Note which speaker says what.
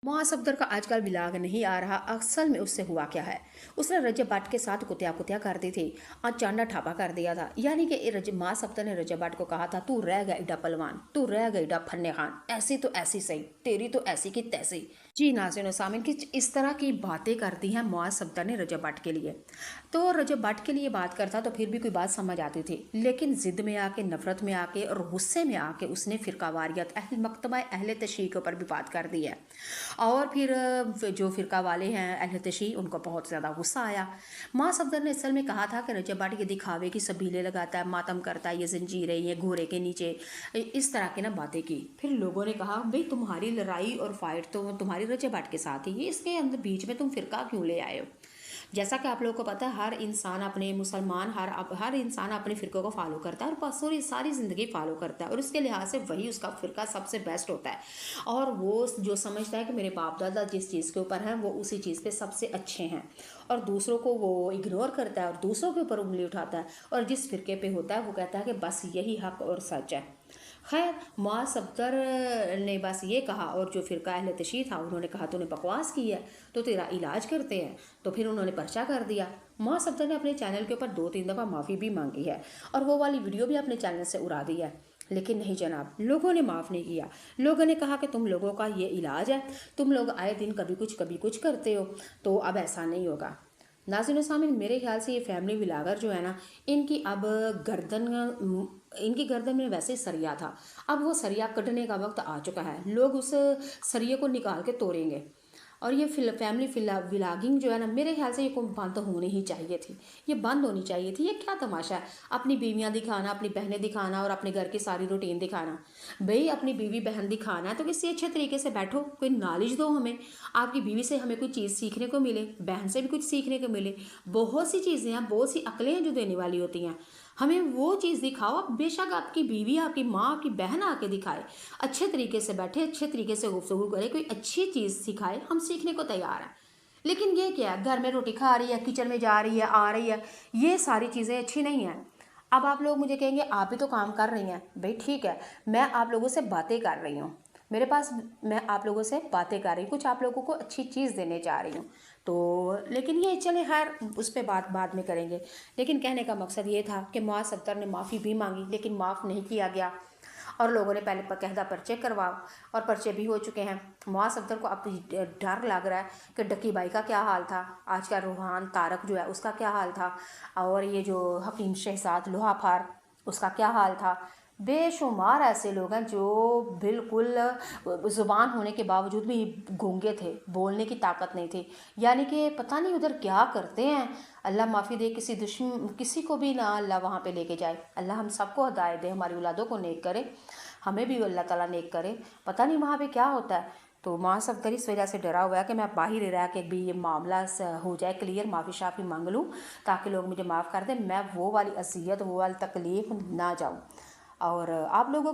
Speaker 1: मुआ सफदर का आजकल व्लॉग नहीं आ रहा। असल में उससे हुआ क्या है, उसने रजब भट्ट के साथ कुतिया कुतिया कर दी थी और चांडा ठापा कर दिया था। यानी कि मुआ सफदर ने रजब भट्ट को कहा था, तू रह गया इडा पलवान, तू रह गया इडा फन्ने खान, ऐसी तो ऐसी सही, तेरी तो ऐसी की तैसी। जी नाज़रीन सामीन की इस तरह की बातें करती हैं मुआ सफदर ने रजब भट्ट के लिए। तो रजब भट्ट के लिए बात करता तो फिर भी कोई बात समझ आती थी, लेकिन ज़िद में आके, नफरत में आके और गुस्से में आके उसने फ़िरकावारियत, अहल मकतबा अहल तशरीह के ऊपर भी बात कर दी है। और फिर जो फ़िरका वाले हैं अहल तशरीह, उनको बहुत ज़्यादा गुस्सा आया। माँ सफदर ने असल में कहा था कि रजब भट्ट ये दिखावे की सबीले लगाता है, मातम करता है, ये जंजीरें, ये घोड़े के नीचे, इस तरह की ना बातें की। फिर लोगों ने कहा, भाई तुम्हारी लड़ाई और फाइट तो तुम्हारी रजब भट्ट के साथ ही, ये इसके अंदर बीच में तुम फ़िरका क्यों ले आए हो। जैसा कि आप लोगों को पता है, हर इंसान अपने मुसलमान हर इंसान अपने फ़िरक़े को फॉलो करता है और सारी ज़िंदगी फॉलो करता है, और उसके लिहाज से वही उसका फ़िरका सबसे बेस्ट होता है। और वो जो समझता है कि मेरे बाप दादा जिस चीज़ के ऊपर हैं वो उसी चीज़ पे सबसे अच्छे हैं, और दूसरों को वो इग्नोर करता है और दूसरों के ऊपर उंगली उठाता है, और जिस फ़िरके पे होता है वो कहता है कि बस यही हक और सच है। खैर, मुआ सफदर ने बस ये कहा, और जो फ़िरका अहले तशरीह था उन्होंने कहा तूने बकवास की है, तो तेरा इलाज करते हैं। तो फिर उन्होंने पर्चा कर दिया। मुआ सफदर ने अपने चैनल के ऊपर 2-3 दफ़ा माफ़ी भी मांगी है, और वो वाली वीडियो भी अपने चैनल से उड़ा दी है। लेकिन नहीं जनाब, लोगों ने माफ़ नहीं किया। लोगों ने कहा कि तुम लोगों का ये इलाज है, तुम लोग आए दिन कभी कुछ करते हो, तो अब ऐसा नहीं होगा। नाज़रीन सामीन, मेरे ख्याल से ये फैमिली व्लॉगर जो है ना, इनकी अब गर्दन इनकी गर्दन में वैसे सरिया था, अब वो सरिया कटने का वक्त आ चुका है। लोग उस सरिये को निकाल के तोड़ेंगे। और ये फैमिली व्लॉगिंग जो है ना, मेरे ख्याल से ये बंद होनी ही चाहिए थी, ये बंद होनी चाहिए थी। ये क्या तमाशा है, अपनी बीवियां दिखाना, अपनी बहनें दिखाना और अपने घर की सारी रूटीन दिखाना। भाई अपनी बीवी बहन दिखाना है तो किसी अच्छे तरीके से बैठो, कोई नॉलेज दो हमें, आपकी बीवी से हमें कोई चीज़ सीखने को मिले, बहन से भी कुछ सीखने को मिले। बहुत सी चीज़ें हैं, बहुत सी अकलें हैं जो देने वाली होती हैं, हमें वो चीज़ दिखाओ। बेशक आपकी बीवी, आपकी माँ, आपकी बहन आके दिखाए, अच्छे तरीके से बैठे, अच्छे तरीके से गुफ्तगू करे, कोई अच्छी चीज़ सिखाए, हम सीखने को तैयार हैं। लेकिन ये क्या है, घर में रोटी खा रही है, किचन में जा रही है, आ रही है, ये सारी चीज़ें अच्छी नहीं हैं। अब आप लोग मुझे कहेंगे आप भी तो काम कर रही हैं। भाई ठीक है, मैं आप लोगों से बातें कर रही हूँ, मेरे पास, मैं आप लोगों से बातें कर रही हूँ, कुछ आप लोगों को अच्छी चीज़ देने जा रही हूँ। तो लेकिन ये चले, खैर उस पर बात बाद में करेंगे। लेकिन कहने का मकसद ये था कि मुआ सफदर ने माफ़ी भी मांगी, लेकिन माफ़ नहीं किया गया, और लोगों ने पहले कहदा पर्चे करवाओ, और पर्चे भी हो चुके हैं। मुआ सफदर को अब डर लग रहा है कि डक्की बाई का क्या हाल था, आज का रूहान तारक जो है उसका क्या हाल था, और ये जो हकीम शहजाद लोहाफार उसका क्या हाल था। बेशुमार ऐसे लोग हैं जो बिल्कुल ज़ुबान होने के बावजूद भी गूंगे थे, बोलने की ताकत नहीं थी। यानी कि पता नहीं उधर क्या करते हैं। अल्लाह माफ़ी दे, किसी को भी ना अल्लाह वहाँ पे लेके जाए। अल्लाह हम सबको हिदायत दे, हमारी औलादों को नेक करे, हमें भी अल्लाह ताला नेक करे। पता नहीं वहाँ पे क्या होता है। तो मुआ सफदर इस वजह से डरा हुआ है कि मैं बाहर ही रह के भी ये मामला हो जाए क्लियर, माफ़ी शाफ़ी मांग लूँ ताकि लोग मुझे माफ़ कर दें, मैं वो वाली असियत, वो वाली तकलीफ़ ना जाऊँ। और आप लोगों